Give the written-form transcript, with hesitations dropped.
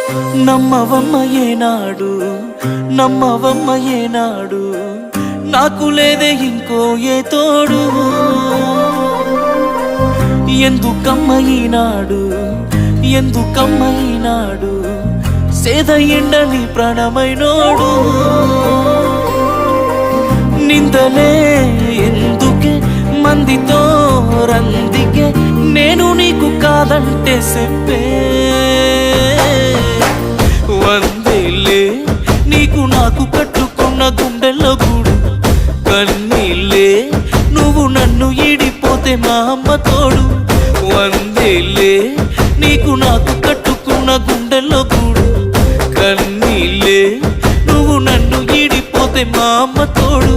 నమ్మవమ్మ ఏనాడు నమ్మవమ్మ ఏనాడు నాకు లేదే ఇంకో ఏ తోడు ఎందుకమ్మ ఈనాడు ఎందుకమ్మ ఈనాడు సేద ఎండని ప్రాణమైనోడు నిందలే ఎందుకే మందితో రందికే నేను నీకు కాదంటే చెప్పే వందేలే నీకు నాకు కట్టుకున్న గుండెల్లో గూడు కన్నీళ్ళే నువ్వు నన్ను ఈడిపోతే మా అమ్మ తోడు వందేలే నీకు నాకు కట్టుకున్న గుండెల్లో గూడు కన్నీళ్ళే నువ్వు నన్ను ఈడిపోతే మా అమ్మ తోడు